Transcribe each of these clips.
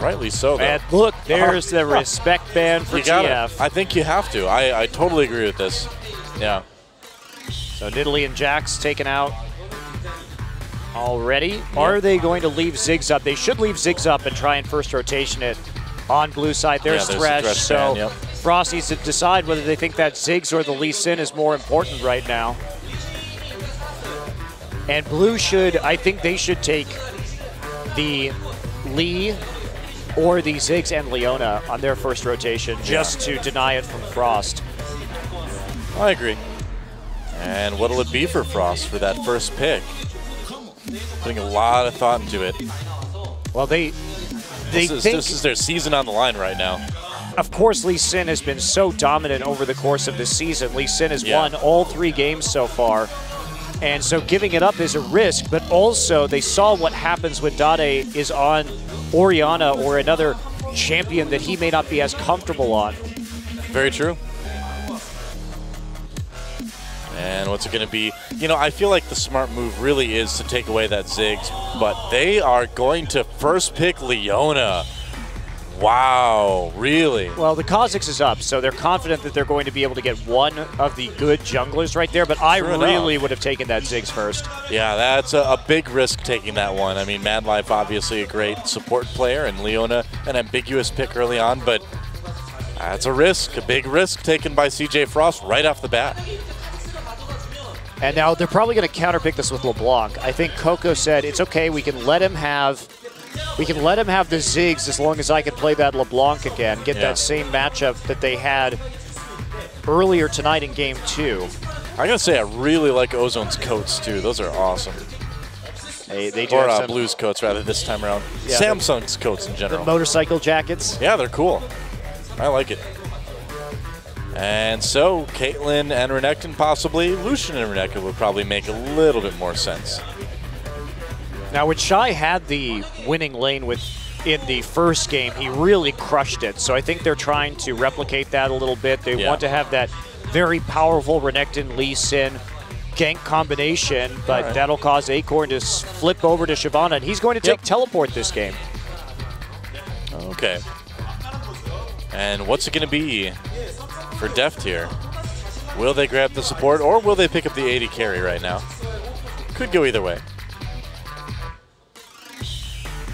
Rightly so, though. And look, there's the respect band for TF. I think you have to. I totally agree with this. Yeah. So Nidalee and Jax taken out already. Yep. Are they going to leave Ziggs up? They should leave Ziggs up and try and first rotation it on blue side. There's Thresh. So yep. Frost needs to decide whether they think that Ziggs or the Lee Sin is more important right now. And blue should, I think they should take the Lee or the Ziggs and Leona on their first rotation just to deny it from Frost. I agree. And what'll it be for Frost for that first pick? Putting a lot of thought into it. Well, this is their season on the line right now. Of course, Lee Sin has been so dominant over the course of this season. Lee Sin has won all 3 games so far. And so giving it up is a risk, but also they saw what happens when Dade is on Orianna or another champion that he may not be as comfortable on. Very true. And what's it going to be? You know, I feel like the smart move really is to take away that Ziggs, but they are going to first pick Leona. Wow, really? Well, the Kha'Zix is up, so they're confident that they're going to be able to get one of the good junglers right there, but I really would have taken that Ziggs first. Yeah, that's a big risk taking that one. I mean, Madlife obviously a great support player, and Leona an ambiguous pick early on, but that's a risk, a big risk taken by CJ Frost right off the bat. And now they're probably going to counterpick this with LeBlanc. I think Coco said, it's okay, we can let him have the Ziggs as long as I can play that LeBlanc again, get that same matchup that they had earlier tonight in Game 2. I gotta say, I really like Ozone's coats too. Those are awesome. They do or have Blue's coats rather this time around. Yeah, Samsung's coats in general. The motorcycle jackets. Yeah, they're cool. I like it. And so, Caitlyn and Renekton possibly. Lucian and Renekton would probably make a little bit more sense. Now, when Shy had the winning lane in the first game, he really crushed it. So I think they're trying to replicate that a little bit. They want to have that very powerful Renekton Lee Sin gank combination, but that'll cause Acorn to flip over to Shyvana, and he's going to take teleport this game. Okay. And what's it going to be for Deft here? Will they grab the support, or will they pick up the AD carry right now? Could go either way.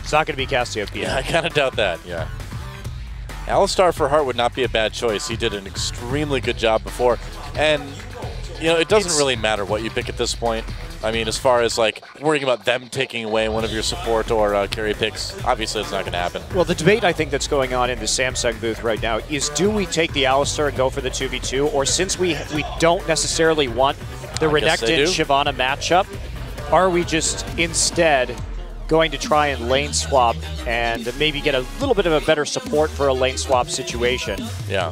It's not going to be Cassiopeia. Yeah, I kind of doubt that, yeah. Alistar for Heart would not be a bad choice. He did an extremely good job before. And, you know, it doesn't really matter what you pick at this point. I mean, as far as, like, worrying about them taking away one of your support or carry picks, obviously it's not going to happen. Well, the debate I think that's going on in the Samsung booth right now is, do we take the Alistar and go for the 2v2? Or since we don't necessarily want the Renekton-Shyvana matchup, are we just instead going to try and lane swap and maybe get a little bit of a better support for a lane swap situation? Yeah.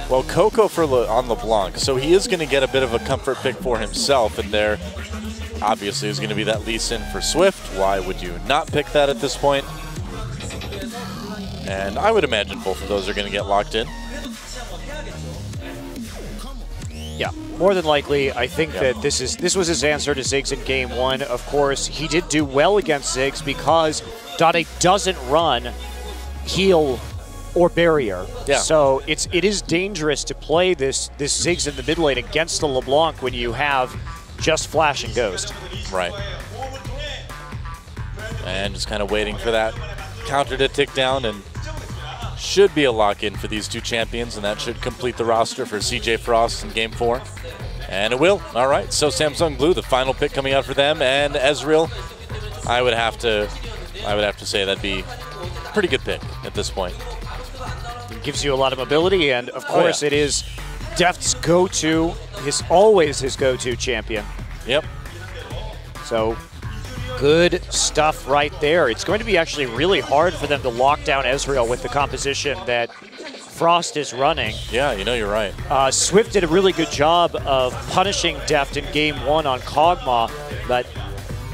Well, Coco on LeBlanc, so he is going to get a bit of a comfort pick for himself, and there obviously is going to be that Lee Sin for Swift. Why would you not pick that at this point? And I would imagine both of those are going to get locked in. Yeah, more than likely, I think that this was his answer to Ziggs in Game 1. Of course, he did do well against Ziggs because Dade doesn't run heal or barrier. Yeah. So it is dangerous to play this Ziggs in the mid lane against the LeBlanc when you have just Flash and Ghost. Right. And just kind of waiting for that counter to tick down, and should be a lock-in for these two champions, and that should complete the roster for CJ Frost in Game 4. And it will. All right, so Samsung Blue, the final pick coming out for them, and Ezreal, I would have to say that'd be a pretty good pick at this point. It gives you a lot of mobility, and of course it is Deft's go-to, always his go-to champion. Yep. So good stuff right there. It's going to be actually really hard for them to lock down Ezreal with the composition that Frost is running. Yeah, you know, you're right. Swift did a really good job of punishing Deft in Game 1 on Kog'Maw, but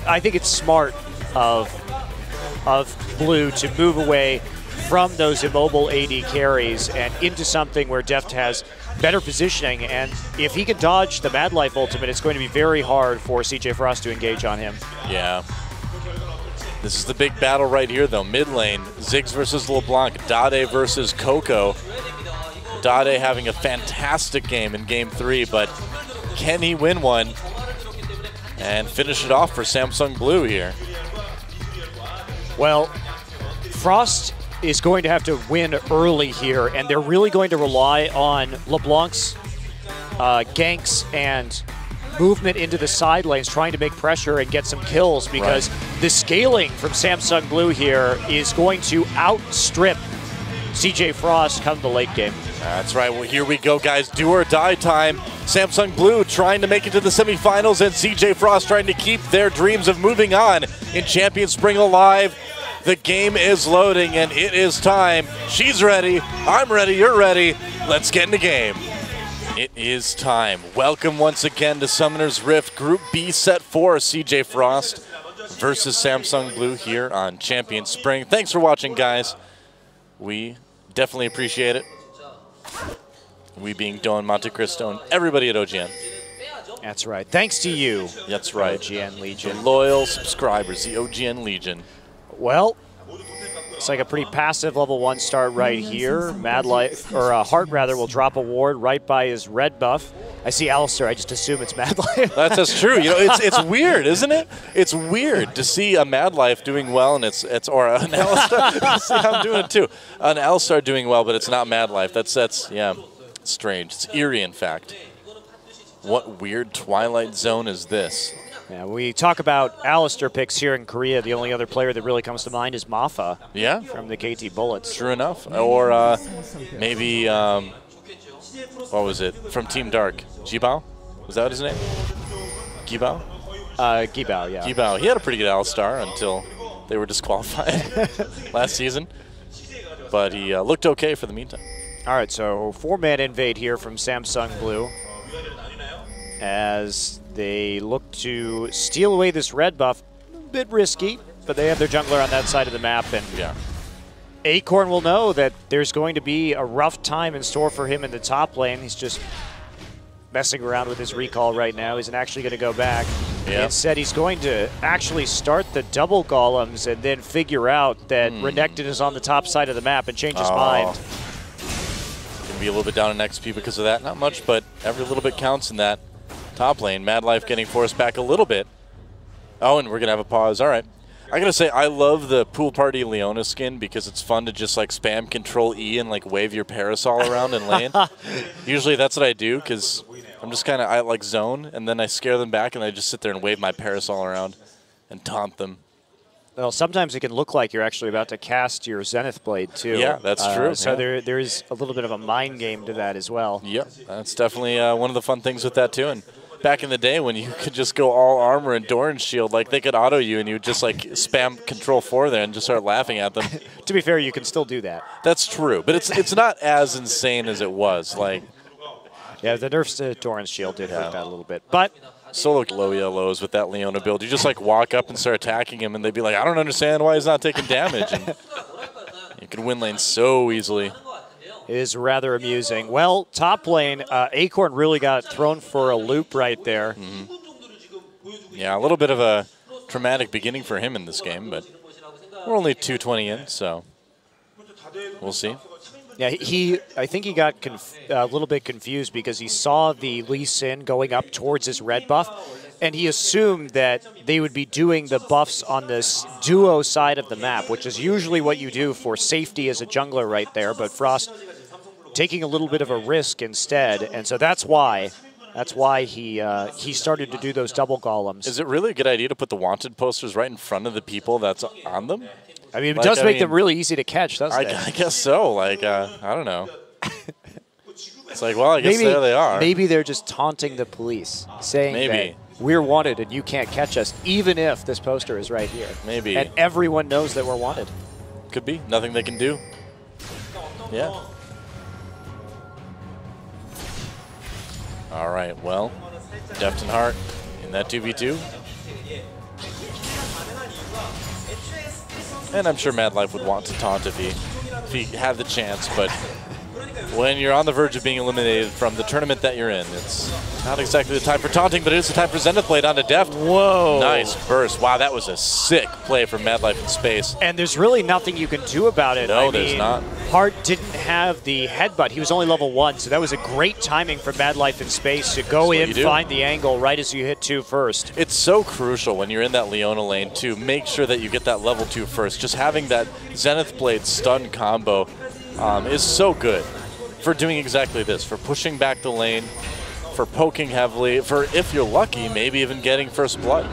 I think it's smart of Blue to move away from those immobile AD carries and into something where Deft has better positioning, and if he can dodge the Madlife ultimate, it's going to be very hard for CJ Frost to engage on him. Yeah. This is the big battle right here, though. Mid lane, Ziggs versus LeBlanc, Dade versus Coco. Dade having a fantastic game in Game 3, but can he win one and finish it off for Samsung Blue here? Well, Frost is going to have to win early here, and they're really going to rely on LeBlanc's ganks and movement into the side lanes, trying to make pressure and get some kills, because the scaling from Samsung Blue here is going to outstrip CJ Frost come the late game. That's right. Well, here we go, guys. Do or die time. Samsung Blue trying to make it to the semifinals, and CJ Frost trying to keep their dreams of moving on in Champion Spring alive. The game is loading, and it is time. She's ready. I'm ready. You're ready. Let's get in the game. It is time. Welcome once again to Summoner's Rift Group B Set 4, CJ Frost versus Samsung Blue here on Champion Spring. Thanks for watching, guys. We definitely appreciate it. We being Don Monte Cristo and everybody at OGN. That's right. Thanks to you. That's right. OGN Legion. The loyal subscribers, the OGN Legion. Well, it's like a pretty passive level 1 start right here. Hart rather will drop a ward right by his red buff. I see Alistair, I just assume it's Mad Life. That's true. You know, it's weird, isn't it? It's weird to see a Mad Life doing well, and or an Alistair. See, I'm doing it too. An Alistair doing well, but it's not Mad Life. That's yeah, strange. It's eerie, in fact. What weird Twilight Zone is this? Yeah, we talk about Alistair picks here in Korea. The only other player that really comes to mind is Mafa. Yeah, from the KT Bullets. True enough. Or maybe what was it from Team Dark? Jibao? Was that his name? Gibao? Gibao, yeah. Gibao. He had a pretty good Alistar until they were disqualified last season, but he looked okay for the meantime. All right, so 4-man invade here from Samsung Blue as they look to steal away this red buff. A bit risky, but they have their jungler on that side of the map, and yeah, Acorn will know that there's going to be a rough time in store for him in the top lane. He's just messing around with his recall right now. He's actually going to go back. Yep. Instead, he's going to actually start the double golems and then figure out that Renekton is on the top side of the map and change his mind. Going to be a little bit down in XP because of that. Not much, but every little bit counts in that top lane. Mad Life getting forced back a little bit. Oh, and we're going to have a pause. All right. I got to say, I love the Pool Party Leona skin because it's fun to just like spam Control E and like wave your parasol around in lane. Usually that's what I do because I'm just kind of, I like zone and then I scare them back and I just sit there and wave my parasol around and taunt them. Well, sometimes it can look like you're actually about to cast your Zenith Blade too. Yeah, that's true. So there is a little bit of a mind game to that as well. Yep, that's definitely one of the fun things with that too. And back in the day when you could just go all armor and Doran's shield, like they could auto you and you would just like spam Control 4 there and just start laughing at them. To be fair, you can still do that. That's true, but it's not as insane as it was. Like, yeah, the nerfs to Doran's shield did hurt that a little bit, but solo low yellows with that Leona build. You just like walk up and start attacking him, and they'd be like, "I don't understand why he's not taking damage." And you can win lane so easily. It is rather amusing. Well, top lane, Acorn really got thrown for a loop right there. Yeah, a little bit of a traumatic beginning for him in this game, but we're only 220 in, so we'll see. Yeah, I think he got a little bit confused because he saw the Lee Sin going up towards his red buff, and he assumed that they would be doing the buffs on this duo side of the map, which is usually what you do for safety as a jungler right there, but Frost taking a little bit of a risk instead, and so that's why he started to do those double golems. Is it really a good idea to put the wanted posters right in front of the people that's on them? I mean, it does make them really easy to catch, doesn't it? I guess so. Like, I don't know. It's like, well, I guess there they are. Maybe they're just taunting the police, saying that we're wanted and you can't catch us, even if this poster is right here. Maybe. And everyone knows that we're wanted. Could be. Nothing they can do. Yeah. All right, well, Deft and Hart in that 2v2. And I'm sure Mad Life would want to taunt if he had the chance, but when you're on the verge of being eliminated from the tournament that you're in. It's not exactly the time for taunting, but it is the time for Zenith Blade onto Deft. Whoa. Nice burst. Wow, that was a sick play from Mad Life in space. And there's really nothing you can do about it. No, there's not. Hart didn't have the headbutt. He was only level 1, so that was a great timing for Mad Life in space to go in, find the angle right as you hit 2 first. It's so crucial when you're in that Leona lane to make sure that you get that level 2 first. Just having that Zenith Blade stun combo is so good for doing exactly this, for pushing back the lane, for poking heavily, for, if you're lucky, maybe even getting first blood.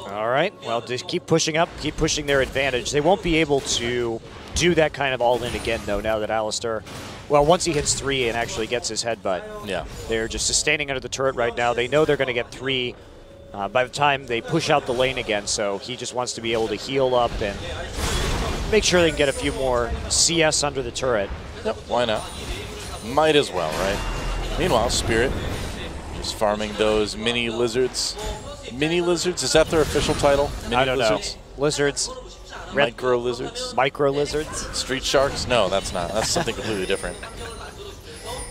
All right, well, just keep pushing up, keep pushing their advantage. They won't be able to do that kind of all-in again, though, now that Alistair, well, once he hits 3 and actually gets his headbutt. Yeah. They're just sustaining under the turret right now. They know they're going to get 3 by the time they push out the lane again, so he just wants to be able to heal up and make sure they can get a few more CS under the turret. Yep, why not? Might as well, right? Meanwhile, Spirit just farming those mini lizards. Mini lizards? Is that their official title? Mini I don't lizards? know. Lizards. Micro lizards? Micro lizards? Street sharks? No, that's not. That's something completely different.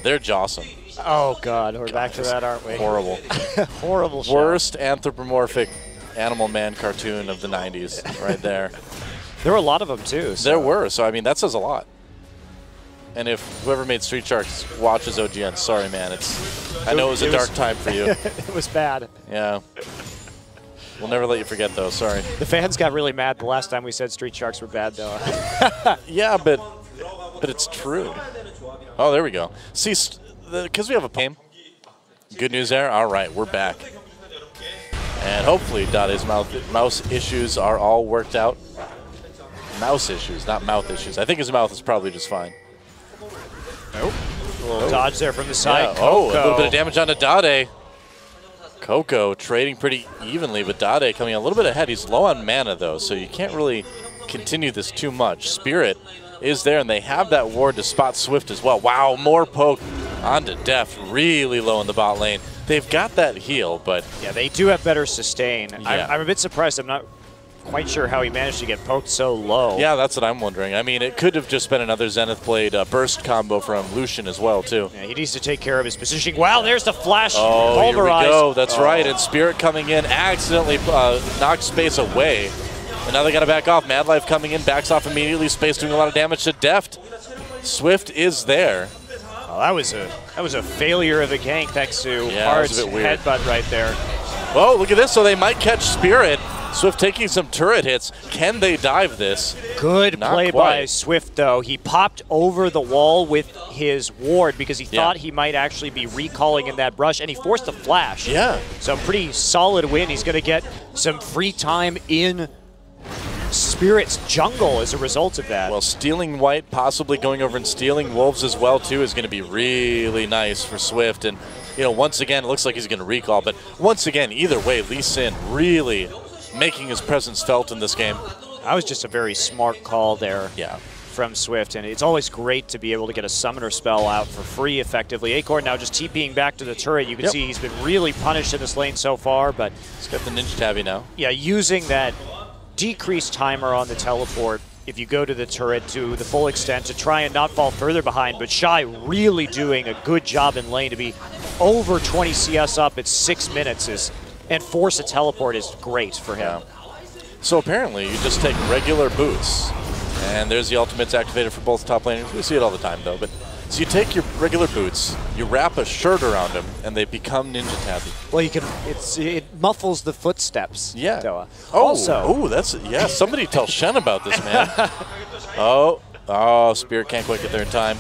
They're jawsome. Oh, God. We're back to that, aren't we? Horrible. Horrible shot. Worst anthropomorphic animal man cartoon of the 90s right there. There were a lot of them, too. So. There were. So, I mean, that says a lot. And if whoever made Street Sharks watches OGN, sorry, man. I know it was a dark time for you. It was bad. Yeah. We'll never let you forget, though. Sorry. The fans got really mad the last time we said Street Sharks were bad, though. Yeah, but it's true. Oh, there we go. See, because we have a game. Good news there. All right, we're back. And hopefully Dade's mouse issues are all worked out. Mouse issues, not mouth issues. I think his mouth is probably just fine. Nope. A little dodge there from the side. Yeah. Oh, a little bit of damage onto Dade. Coco trading pretty evenly, but Dade coming a little bit ahead. He's low on mana, though, so you can't really continue this too much. Spirit is there, and they have that ward to spot Swift as well. Wow, more poke onto Deft, really low in the bot lane. They've got that heal, but... Yeah, they do have better sustain. Yeah. I'm a bit surprised. I'm not quite sure how he managed to get poked so low. Yeah, that's what I'm wondering. I mean, it could have just been another Zenith Blade burst combo from Lucian as well, too. Yeah, he needs to take care of his positioning. Wow, there's the flash. Oh, Pulverize. Here we go. That's right. And Spirit coming in, accidentally knocked Space away. And now they got to back off. Mad Life coming in, backs off immediately. Space doing a lot of damage to Deft. Swift is there. Oh, that was a failure of a gank thanks to Hart's headbutt right there. Whoa, look at this. So they might catch Spirit. Swift taking some turret hits. Can they dive this? Good play by Swift, though. He popped over the wall with his ward because he thought he might actually be recalling in that brush, and he forced a flash. Yeah. So pretty solid win. He's going to get some free time in Spirit's jungle as a result of that. Well, stealing white, possibly going over and stealing wolves as well, too, is going to be really nice for Swift. And, you know, once again, it looks like he's going to recall. But once again, either way, Lee Sin really making his presence felt in this game. That was just a very smart call there from Swift, and it's always great to be able to get a summoner spell out for free effectively. Acorn now just TPing back to the turret. You can see he's been really punished in this lane so far, but he's got the Ninja Tabby now. Yeah, using that decreased timer on the teleport if you go to the turret to the full extent to try and not fall further behind, but Shy really doing a good job in lane to be over 20 CS up at 6 minutes and force a teleport is great for him. So apparently you just take regular boots, and there's the ultimates activated for both top laners. We see it all the time though, but so you take your regular boots, you wrap a shirt around them, and they become Ninja Tabby. Well, you can. It muffles the footsteps. Yeah. Doa. Oh, that's somebody tell Shen about this, man. Spirit can't quite get there in time.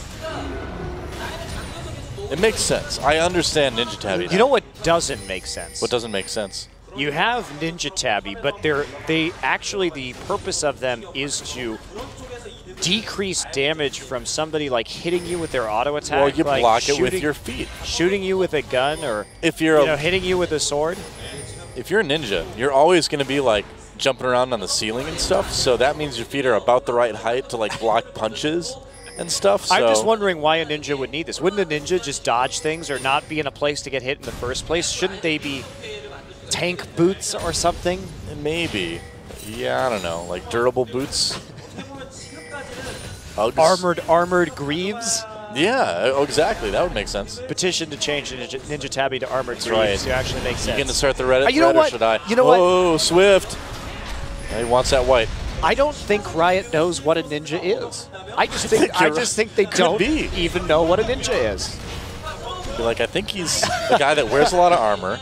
It makes sense. I understand Ninja Tabby. You know what doesn't make sense? What doesn't make sense? You have Ninja Tabby, but they actually, the purpose of them is to decrease damage from somebody like hitting you with their auto attack. Well, you like block it with your feet. Shooting you with a gun, or if you're hitting you with a sword. If you're a ninja, you're always going to be like jumping around on the ceiling and stuff. So that means your feet are about the right height to like block punches and stuff. So I'm just wondering why a ninja would need this. Wouldn't a ninja just dodge things or not be in a place to get hit in the first place? Shouldn't they be tank boots or something? Maybe. Yeah, I don't know. Like durable boots. armored greaves. Yeah, exactly. That would make sense. Petition to change Ninja Tabby to armored greaves. Right. It actually makes sense. You going to start the Reddit you know thread, what? or should I? You know what? Oh, Swift. He wants that white. I don't think Riot knows what a ninja is. I just think they don't even know what a ninja is. Be like, I think he's the guy that wears a lot of armor,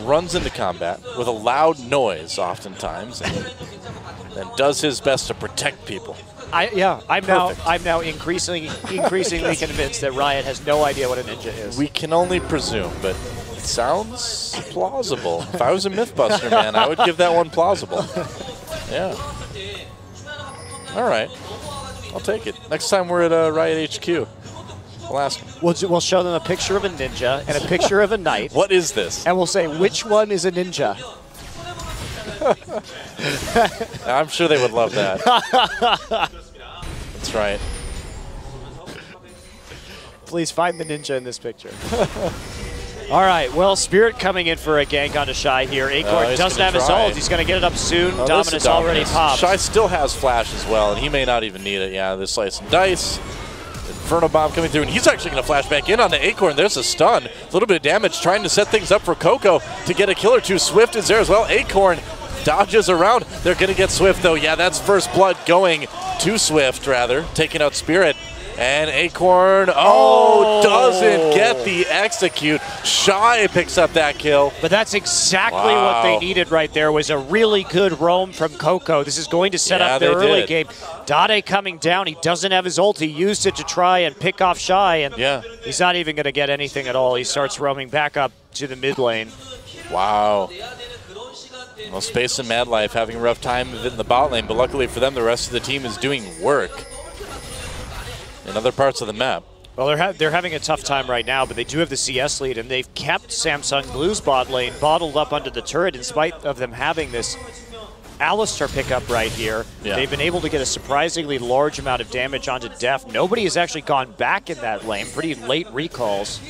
runs into combat with a loud noise oftentimes, and does his best to protect people. I'm now increasingly convinced that Riot has no idea what a ninja is. We can only presume, but it sounds plausible. If I was a Mythbuster, man, I would give that one plausible. Yeah. All right. I'll take it. Next time we're at Riot HQ, we'll ask them. We'll show them a picture of a ninja and a picture of a knight. What is this? And we'll say, which one is a ninja? I'm sure they would love that. That's right. Please find the ninja in this picture. All right, well, Spirit coming in for a gank onto Shy here. Acorn doesn't have his ult. He's going to get it up soon. Dominus already popped. Shy still has flash as well, and he may not even need it. Yeah, this slice and dice. Inferno Bomb coming through, and he's actually going to flash back in on the Acorn. There's a stun. A little bit of damage, trying to set things up for Coco to get a kill or two. Swift is there as well. Acorn dodges around. They're going to get Swift, though. Yeah, that's first blood going to Swift, rather, taking out Spirit. And Acorn, doesn't get the execute. Shy picks up that kill. But that's exactly what they needed right there, was a really good roam from Coco. This is going to set up their early game. Dade coming down. He doesn't have his ult. He used it to try and pick off Shy, and he's not even going to get anything at all. He starts roaming back up to the mid lane. Wow. Well, Space and Mad Life having a rough time in the bot lane, but luckily for them, the rest of the team is doing work in other parts of the map. Well, they're having a tough time right now, but they do have the CS lead, and they've kept Samsung Blue's bot lane bottled up under the turret in spite of them having this Alistar pickup right here. Yeah. They've been able to get a surprisingly large amount of damage onto Def. Nobody has actually gone back in that lane. Pretty late recalls.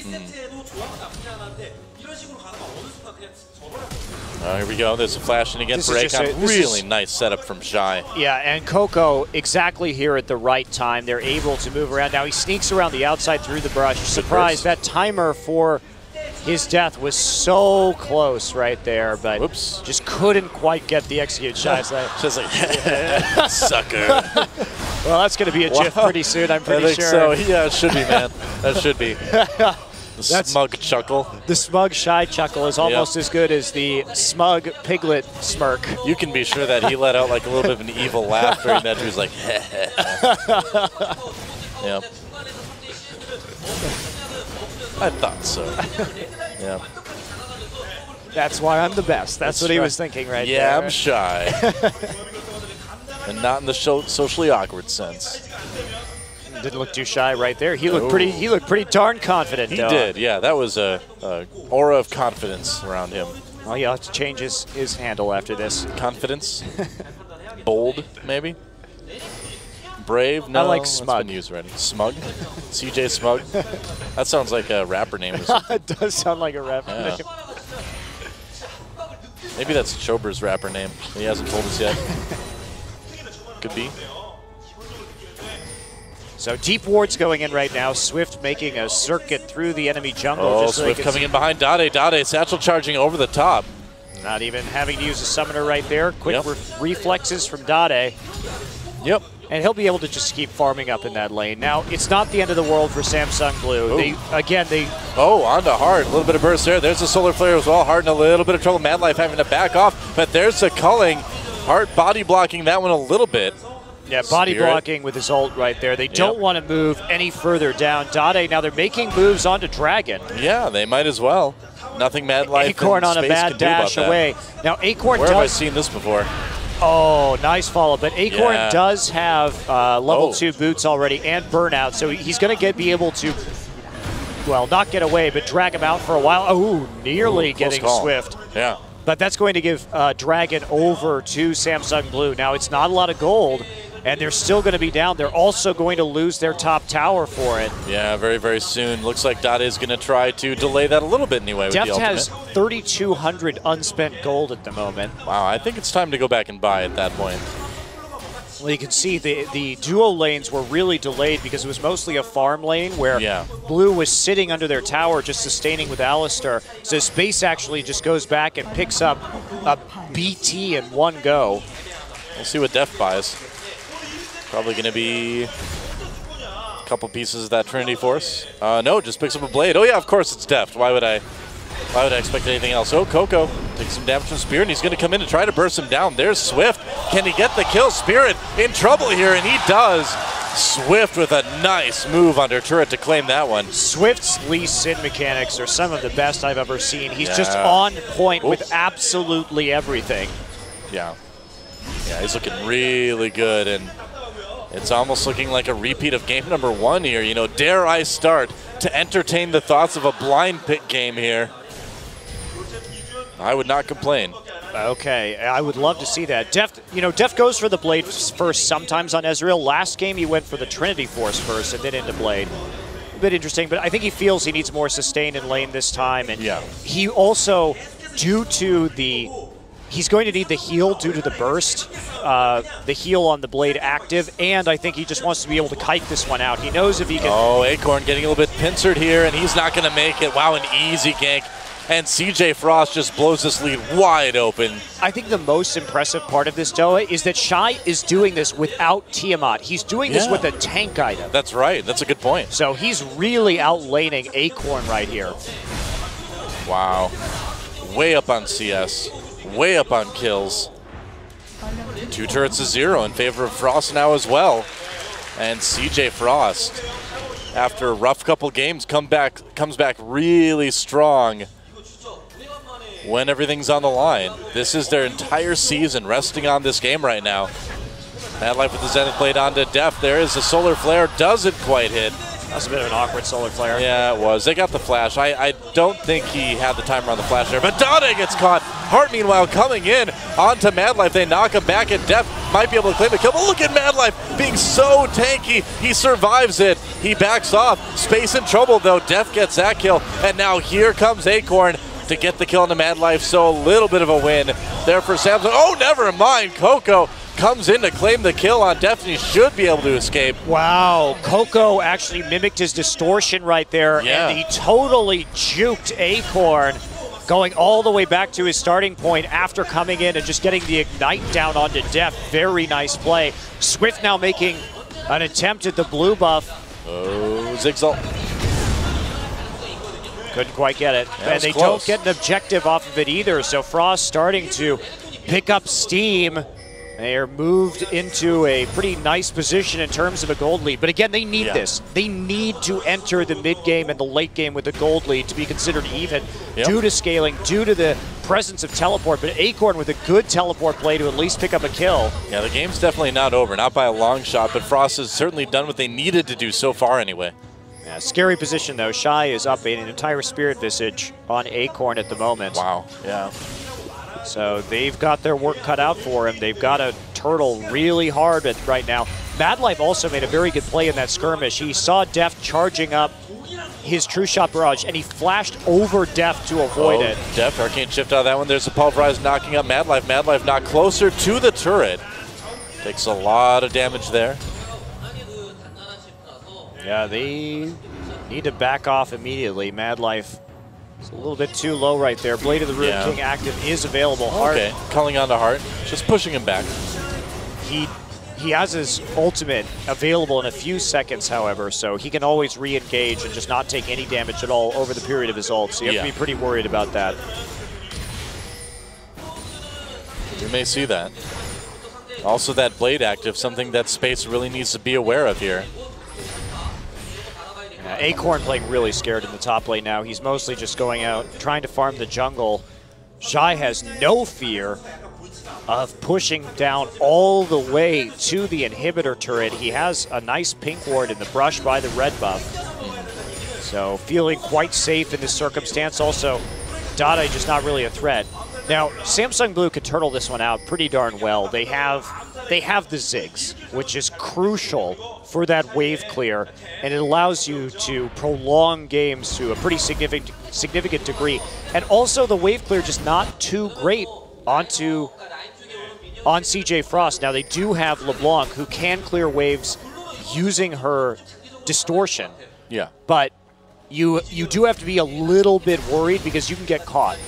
Here we go. There's a flash in again for Akon. Really nice setup from Shy. Yeah, and Coco exactly here at the right time. They're able to move around. Now he sneaks around the outside through the brush. Surprised that timer for his death was so close right there, but just couldn't quite get the execute. Shy's like, just like sucker. Well, that's going to be a GIF pretty soon, I'm pretty sure. So. Yeah, it should be, man. That should be. The smug chuckle. The smug Shy chuckle is almost as good as the smug Piglet smirk. You can be sure that he let out like a little bit of an evil laugh during that. He was like, yeah. I thought so. Yeah. That's why I'm the best. That's what he was thinking right there. Yeah, I'm Shy. And not in the socially awkward sense. Didn't look too shy right there. He looked pretty. He looked pretty darn confident. He did. Yeah, that was a aura of confidence around him. Well, he'll have to change his handle after this. Confidence, bold, maybe. Brave. No, I like smug. It's been used already. Smug. CJ Smug. That sounds like a rapper name. Or something. It does sound like a rapper name. Maybe that's Chober's rapper name. He hasn't told us yet. Could be. So deep wards going in right now. Swift making a circuit through the enemy jungle. Oh, Swift coming in behind Dade. Dade satchel charging over the top. Not even having to use a summoner right there. Quick reflexes from Dade. Yep. And he'll be able to just keep farming up in that lane. Now, it's not the end of the world for Samsung Blue. Oh, onto Hard. A little bit of burst there. There's a solar flare as well. Hard in a little bit of trouble. Mad Life having to back off. But there's a culling. Hard body blocking that one a little bit. Yeah, body blocking with his ult right there. They don't want to move any further down. Dade, now they're making moves onto Dragon. Yeah, they might as well. Nothing Mad Life Acorn on a bad dash away. Now, Acorn Where have I seen this before? Oh, nice follow. But Acorn does have level 2 boots already and burnout, so he's going to be able to, well, not get away, but drag him out for a while. Oh, nearly getting Swift. Yeah. But that's going to give Dragon over to Samsung Blue. Now, it's not a lot of gold, and they're still going to be down. They're also going to lose their top tower for it. Yeah, very, very soon. Looks like Dade is going to try to delay that a little bit anyway with the ultimate. Deft has 3,200 unspent gold at the moment. Wow, I think it's time to go back and buy at that point. Well, you can see the duo lanes were really delayed because it was mostly a farm lane where Blue was sitting under their tower just sustaining with Alistar. So Space actually just goes back and picks up a BT in one go. We'll see what Deft buys. Probably going to be a couple pieces of that Trinity Force. No, just picks up a blade. Oh yeah, of course it's Deft. Why would I expect anything else? Oh, Coco takes some damage from Spirit, and he's going to come in and try to burst him down. There's Swift. Can he get the kill? Spirit in trouble here, and he does. Swift with a nice move under turret to claim that one. Swift's Lee Sin mechanics are some of the best I've ever seen. He's just on point with absolutely everything. Yeah, he's looking really good, and it's almost looking like a repeat of game number 1 here. You know, dare I start to entertain the thoughts of a blind pick game here? I would not complain. Okay, I would love to see that. Deft goes for the Blade first sometimes on Ezreal. Last game he went for the Trinity Force first and then into Blade. A bit interesting, but I think he feels he needs more sustain in lane this time. And he also, he's going to need the heal due to the burst, the heal on the Blade active, and I think he just wants to be able to kite this one out. He knows if he can... Oh, Acorn getting a little bit pincered here, and he's not going to make it. Wow, an easy gank. And CJ Frost just blows this lead wide open. I think the most impressive part of this, Doa, is that Shy is doing this without Tiamat. He's doing this with a tank item. That's right. That's a good point. So he's really outlaning Acorn right here. Wow. Way up on CS. Way up on kills. 2 turrets to 0 in favor of Frost now as well. And CJ Frost, after a rough couple games, comes back really strong when everything's on the line. This is their entire season resting on this game right now. Madlife with the Zenith Blade onto Deft. There is a Solar Flare, doesn't quite hit. That was a bit of an awkward Solar Flare. Yeah, it was. They got the flash. I don't think he had the timer on the flash there, but Dade gets caught. Hart, meanwhile, coming in onto Madlife. They knock him back, and Deft might be able to claim the kill, but look at Madlife being so tanky. He survives it. He backs off. Space in trouble, though. Deft gets that kill, and now here comes Acorn to get the kill into Madlife, so a little bit of a win there for Samson. Oh, never mind. Coco comes in to claim the kill on Deft, and he should be able to escape. Wow, Coco actually mimicked his distortion right there, and he totally juked Acorn, going all the way back to his starting point after coming in and just getting the Ignite down onto Deft. Very nice play. Swift now making an attempt at the blue buff. Oh, Zigzal. Couldn't quite get it. And they don't get an objective off of it either, so Frost starting to pick up steam. They are moved into a pretty nice position in terms of a gold lead. But again, they need this. They need to enter the mid game and the late game with a gold lead to be considered even due to scaling, due to the presence of teleport. But Acorn with a good teleport play to at least pick up a kill. Yeah, the game's definitely not over. Not by a long shot, but Frost has certainly done what they needed to do so far anyway. Yeah, scary position though. Shy is up an entire Spirit Visage on Acorn at the moment. Wow, yeah. So they've got their work cut out for him. They've got to turtle really hard right now. Madlife also made a very good play in that skirmish. He saw Deft charging up his True Shot Barrage, and he flashed over Deft to avoid it. Deft, Arcane Shift out of that one. There's a Pulverize knocking up Madlife. Madlife not closer to the turret. Takes a lot of damage there. Yeah, they need to back off immediately. Madlife is a little bit too low right there. Blade of the Ruin King active is available. Okay, calling on to Hart, just pushing him back. He has his ultimate available in a few seconds, however, so he can always re-engage and just not take any damage at all over the period of his ult. So you have to be pretty worried about that. We may see that. Also that Blade active, something that Space really needs to be aware of here. Acorn playing really scared in the top lane now. He's mostly just going out, trying to farm the jungle. Shy has no fear of pushing down all the way to the inhibitor turret. He has a nice pink ward in the brush by the red buff. So feeling quite safe in this circumstance. Also, Dade just not really a threat. Now, Samsung Blue could turtle this one out pretty darn well. They have the Ziggs, which is crucial for that wave clear, and it allows you to prolong games to a pretty significant degree. And also the wave clear just not too great onto on CJ Frost. Now, they do have LeBlanc, who can clear waves using her distortion. Yeah. But you do have to be a little bit worried because you can get caught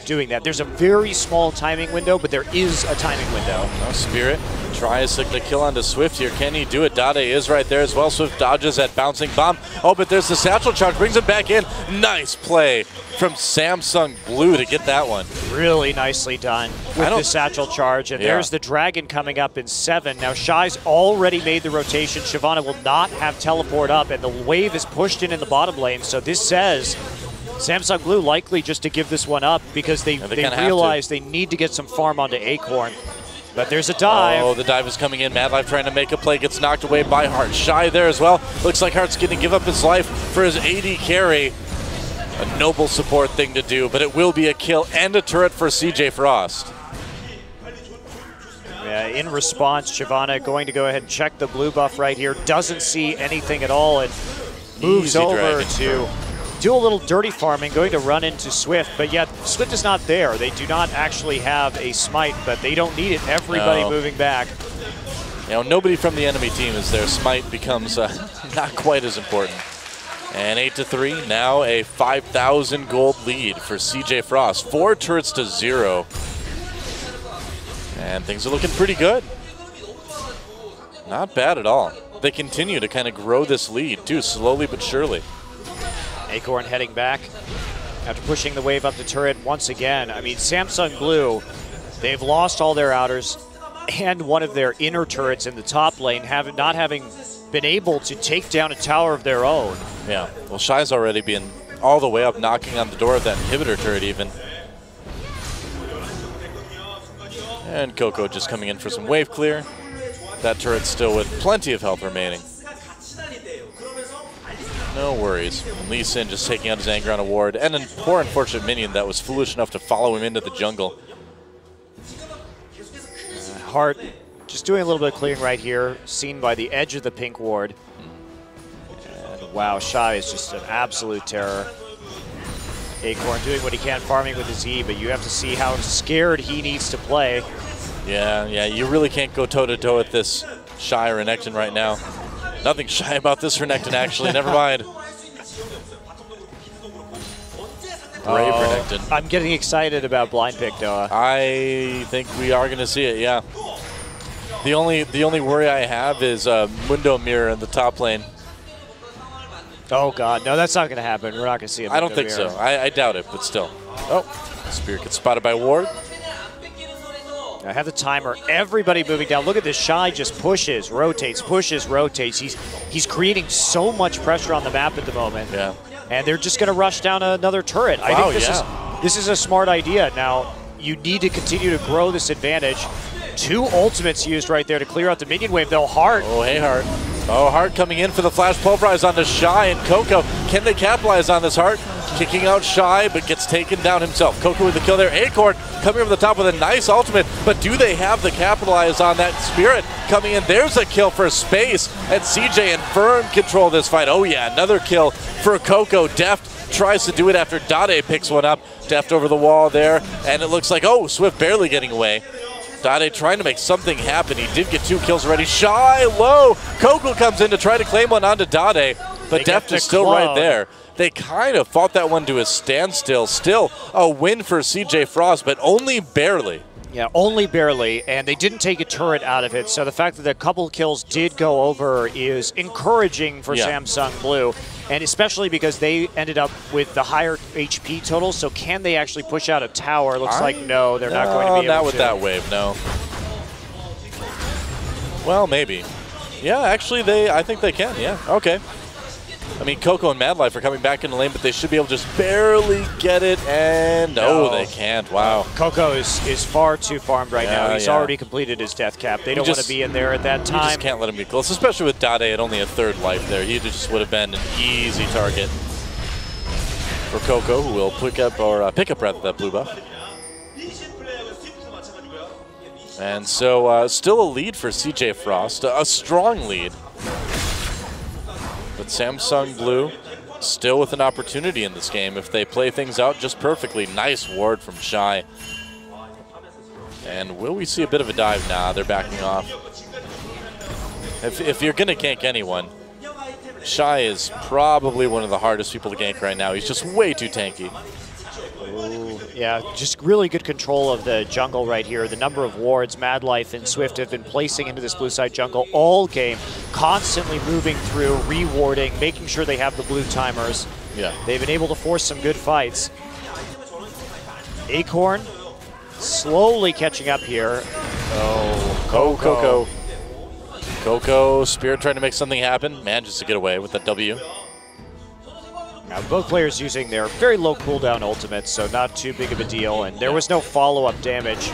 doing that. There's a very small timing window, but there is a timing window. Oh, Spirit tries to kill onto Swift here. Can he do it? Dade is right there as well. Swift dodges that bouncing bomb. Oh, but there's the satchel charge. Brings him back in. Nice play from Samsung Blue to get that one. Really nicely done with the satchel charge. And there's the Dragon coming up in 7. Now, Shy's already made the rotation. Shyvana will not have teleport up, and the wave is pushed in the bottom lane. So this says Samsung Blue likely just to give this one up because they realize they need to get some farm onto Acorn. But there's a dive. Oh, the dive is coming in. Madlife trying to make a play, gets knocked away by Hart. Shy there as well. Looks like Hart's going to give up his life for his AD carry. A noble support thing to do, but it will be a kill and a turret for CJ Frost. Yeah, in response, Shyvana going to go ahead and check the blue buff right here. Doesn't see anything at all and moves over to do a little dirty farming, going to run into Swift, but yet Swift is not there. They do not actually have a smite, but they don't need it. Everybody moving back. You know, nobody from the enemy team is there. Smite becomes not quite as important. And 8-3, now a 5,000 gold lead for CJ Frost. 4 turrets to 0. And things are looking pretty good. Not bad at all. They continue to kind of grow this lead too, slowly but surely. Acorn heading back after pushing the wave up the turret once again. I mean, Samsung Blue, they've lost all their outers and one of their inner turrets in the top lane, not having been able to take down a tower of their own. Yeah, well, Shy's already been all the way up, knocking on the door of that inhibitor turret even. And Coco just coming in for some wave clear. That turret's still with plenty of health remaining. No worries. Lee Sin just taking out his anger on a ward. And a poor unfortunate minion that was foolish enough to follow him into the jungle. Hart just doing a little bit of clearing right here, seen by the edge of the pink ward. And wow, Shy is just an absolute terror. Acorn doing what he can, farming with his E, but you have to see how scared he needs to play. Yeah, you really can't go toe-to-toe with this Shy Renekton right now. Nothing shy about this Renekton, actually. Never mind. Brave Renekton. I'm getting excited about blind pick, Noah. I think we are going to see it, yeah. The only worry I have is Mundo Mirror in the top lane. Oh, God. No, that's not going to happen. We're not going to see it. I don't think so. I doubt it, but still. Oh, Spirit gets spotted by Ward. I have the timer. Everybody moving down. Look at this. Shy just pushes, rotates, pushes, rotates. He's creating so much pressure on the map at the moment. Yeah. And they're just going to rush down another turret. Wow, I think this is a smart idea. Now, you need to continue to grow this advantage. 2 ultimates used right there to clear out the minion wave, though. Hart. Oh, hey, Hart. Oh, Hart coming in for the flash pulverize on the Shy and Coco. Can they capitalize on this? Hart kicking out Shy, but gets taken down himself. Coco with the kill there. Acorn coming over the top with a nice ultimate, but do they have the capitalize on that? Spirit coming in. There's a kill for Space, and CJ in firm control of this fight. Oh yeah, another kill for Coco. Deft tries to do it after Dade picks one up. Deft over the wall there, and it looks like, oh, Swift barely getting away. Dade trying to make something happen. He did get 2 kills already. Shy low. Coco comes in to try to claim one onto Dade, but Deft is still right there. They kind of fought that one to a standstill. Still a win for CJ Frost, but only barely. Yeah, only barely, and they didn't take a turret out of it, so the fact that a couple kills did go over is encouraging for Samsung Blue, and especially because they ended up with the higher HP total, so can they actually push out a tower? Looks like no, they're not going to be able to. Not with that wave, no. Well, maybe. Yeah, actually, I think they can, yeah, okay. I mean, Coco and Madlife are coming back in the lane, but they should be able to just barely get it, and no, they can't. Wow. Coco is far too farmed right now. He's already completed his death cap. They don't want to be in there at that time. You just can't let him get close, especially with Dade at only a 3rd life there. He just would have been an easy target for Coco, who will pick up that blue buff. And so still a lead for CJ Frost, a strong lead. But Samsung Blue still with an opportunity in this game if they play things out just perfectly. Nice ward from Shy. And will we see a bit of a dive? Nah, they're backing off. If you're going to gank anyone, Shy is probably one of the hardest people to gank right now. He's just way too tanky. Ooh, yeah, just really good control of the jungle right here. The number of wards Mad Life and Swift have been placing into this blue side jungle all game, constantly moving through, rewarding, making sure they have the blue timers. Yeah. They've been able to force some good fights. Acorn slowly catching up here. Oh, Coco, Spirit trying to make something happen, manages to get away with that W. Now, both players using their very low cooldown ultimates, so not too big of a deal, and there was no follow-up damage.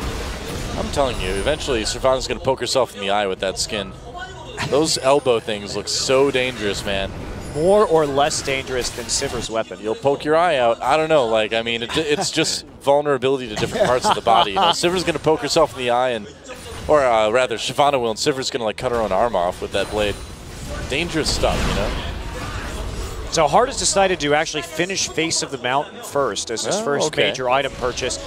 I'm telling you, eventually Sylvana's going to poke herself in the eye with that skin. Those elbow things look so dangerous, man. More or less dangerous than Sivir's weapon. You'll poke your eye out. I don't know. Like, I mean, it's just vulnerability to different parts of the body. You know, Sivir's going to poke herself in the eye, or rather, Sylvana will, and Sivir's going to like cut her own arm off with that blade. Dangerous stuff, you know. So Hart has decided to actually finish Face of the Mountain first as his first major item purchase.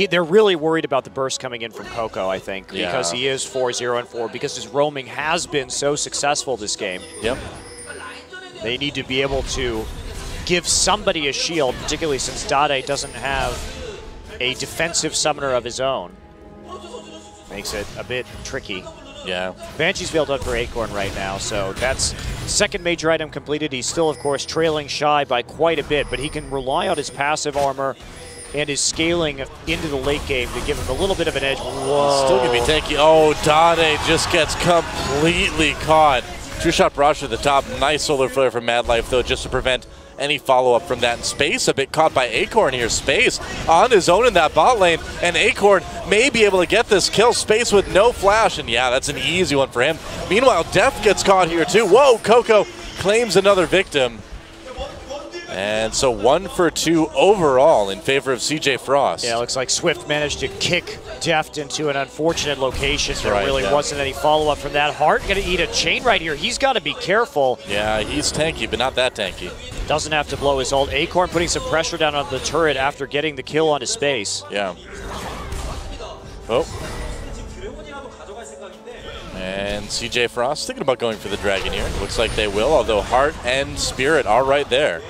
They're really worried about the burst coming in from Coco, I think, because he is 4-0-4, because his roaming has been so successful this game. Yep. They need to be able to give somebody a shield, particularly since Dade doesn't have a defensive summoner of his own. Makes it a bit tricky. Yeah. Banshee's built up for Acorn right now, so that's second major item completed. He's still, of course, trailing Shy by quite a bit, but he can rely on his passive armor and his scaling into the late game to give him a little bit of an edge. Whoa. Still going to be tanky. Oh, Dade just gets completely caught. True shot barrage to the top. Nice solar flare from Mad Life, though, just to prevent any follow-up from that. In Space, a bit caught by Acorn here. Space on his own in that bot lane, and Acorn may be able to get this kill. Space with no flash, and yeah, that's an easy one for him. Meanwhile, Def gets caught here too. Whoa, Coco claims another victim. And so 1 for 2 overall in favor of CJ Frost. Yeah, looks like Swift managed to kick Deft into an unfortunate location. That's there right, really wasn't any follow-up from that. Hart going to eat a chain right here. He's got to be careful. Yeah, he's tanky, but not that tanky. Doesn't have to blow his ult. Acorn putting some pressure down on the turret after getting the kill onto Space. Yeah. Oh. And CJ Frost thinking about going for the dragon here. Looks like they will, although Hart and Spirit are right there.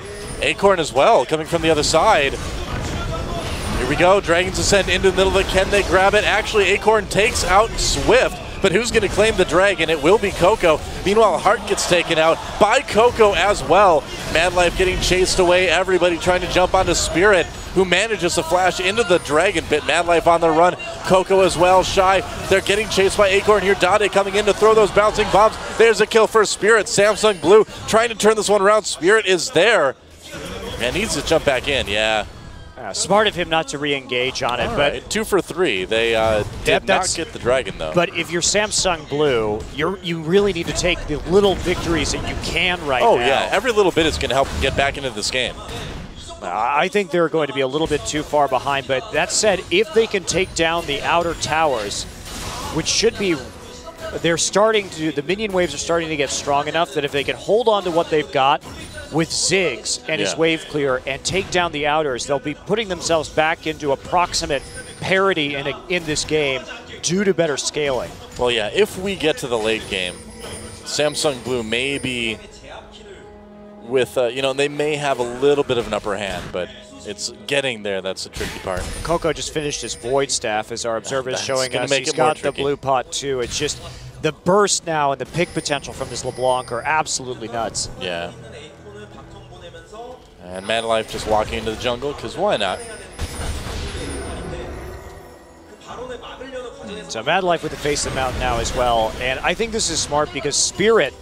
Acorn as well, coming from the other side. Here we go, Dragons Ascend into the middle of it. Can they grab it? Actually, Acorn takes out Swift, but who's going to claim the dragon? It will be Coco. Meanwhile, Hart gets taken out by Coco as well. Mad Life getting chased away. Everybody trying to jump onto Spirit, who manages to flash into the dragon pit. Mad Life on the run. Coco as well. Shy. They're getting chased by Acorn here. Dade coming in to throw those bouncing bombs. There's a kill for Spirit. Samsung Blue trying to turn this one around. Spirit is there. And needs to jump back in, yeah. Smart of him not to re-engage on it. All but right. 2 for 3. They did not get the dragon, though. But if you're Samsung Blue, you really need to take the little victories that you can right now. Oh, yeah. Every little bit is going to help them get back into this game. I think they're going to be a little bit too far behind. But that said, if they can take down the outer towers, which should be... They're starting to... The minion waves are starting to get strong enough that if they can hold on to what they've got with Ziggs and his wave clear and take down the outers, they'll be putting themselves back into approximate parity in this game due to better scaling. Well, yeah, if we get to the late game, Samsung Blue may be with, they may have a little bit of an upper hand, but it's getting there. That's the tricky part. Coco just finished his Void Staff, as our observer is showing us. He's got the blue pot too. It's just the burst now and the pick potential from this LeBlanc are absolutely nuts. Yeah. And Mad Life just walking into the jungle, because why not? So Mad Life with the Face of the Mountain now as well. And I think this is smart because Spirit,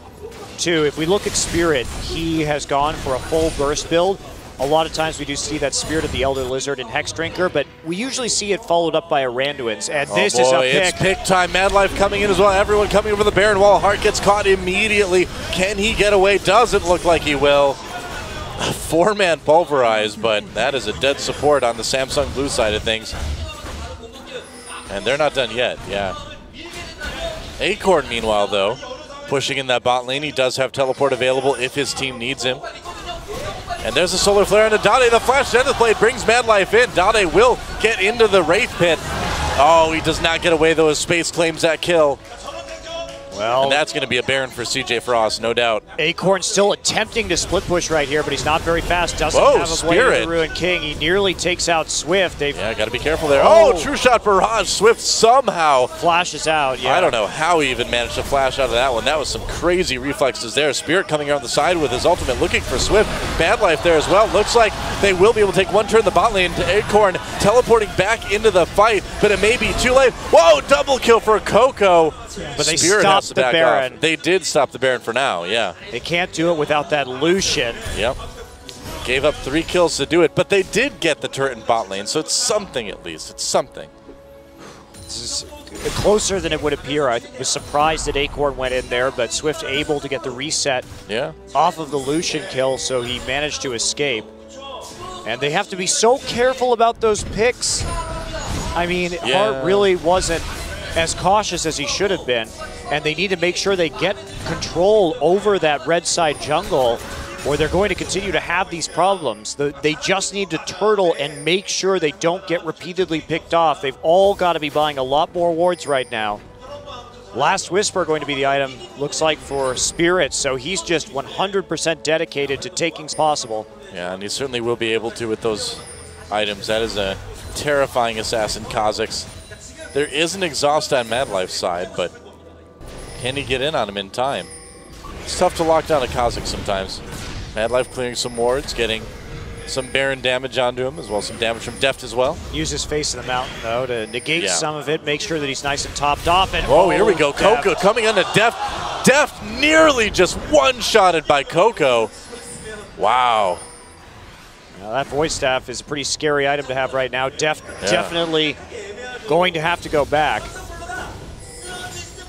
too, if we look at Spirit, he has gone for a full burst build. A lot of times we do see that Spirit of the Elder Lizard and Hex Drinker, but we usually see it followed up by a Randuin's. And this is a pick. It's pick time. Mad Life coming in as well. Everyone coming over the Baron Wall. Hart gets caught immediately. Can he get away? Doesn't look like he will. 4-man pulverized, but that is a dead support on the Samsung Blue side of things. And they're not done yet, yeah. Acorn, meanwhile, though, pushing in that bot lane. He does have teleport available if his team needs him. And there's a solar flare into Dade. The flash Zenith Blade brings Mad Life in. Dade will get into the Wraith Pit. Oh, he does not get away, though. His space claims that kill. Well, and that's going to be a Baron for CJ Frost, no doubt. Acorn still attempting to split push right here, but he's not very fast. Doesn't have a blade of the Ruined King. He nearly takes out Swift. Yeah, got to be careful there. Oh, true shot barrage. Swift somehow flashes out. Yeah. I don't know how he even managed to flash out of that one. That was some crazy reflexes there. Spirit coming around the side with his ultimate, looking for Swift. Bad Life there as well. Looks like they will be able to take one turn in the bot lane to Acorn, teleporting back into the fight, but it may be too late. Whoa, double kill for Coco. But they stopped the Baron. They did stop the Baron for now, yeah. They can't do it without that Lucian. Yep. Gave up 3 kills to do it, but they did get the turret in bot lane, so it's something at least. It's something. This is closer than it would appear. I was surprised that Acorn went in there, but Swift able to get the reset off of the Lucian kill, so he managed to escape. And they have to be so careful about those picks. I mean, Hart really wasn't as cautious as he should have been, and they need to make sure they get control over that red side jungle, or they're going to continue to have these problems. They just need to turtle and make sure they don't get repeatedly picked off. They've all got to be buying a lot more wards right now. Last Whisper going to be the item, looks like, for Spirit, so he's just 100% dedicated to taking possible. Yeah, and he certainly will be able to with those items. That is a terrifying assassin, Kha'Zix. There is an exhaust on Mad Life's side, but can he get in on him in time? It's tough to lock down a Kha'Zix sometimes. Mad Life clearing some wards, getting some Baron damage onto him, as well as some damage from Deft as well. Use his face in the mountain, though, to negate some of it, make sure that he's nice and topped off. And here we go. Deft. Coco coming onto Deft. Deft nearly just one-shotted by Coco. Wow. Now that voice staff is a pretty scary item to have right now. Deft definitely going to have to go back.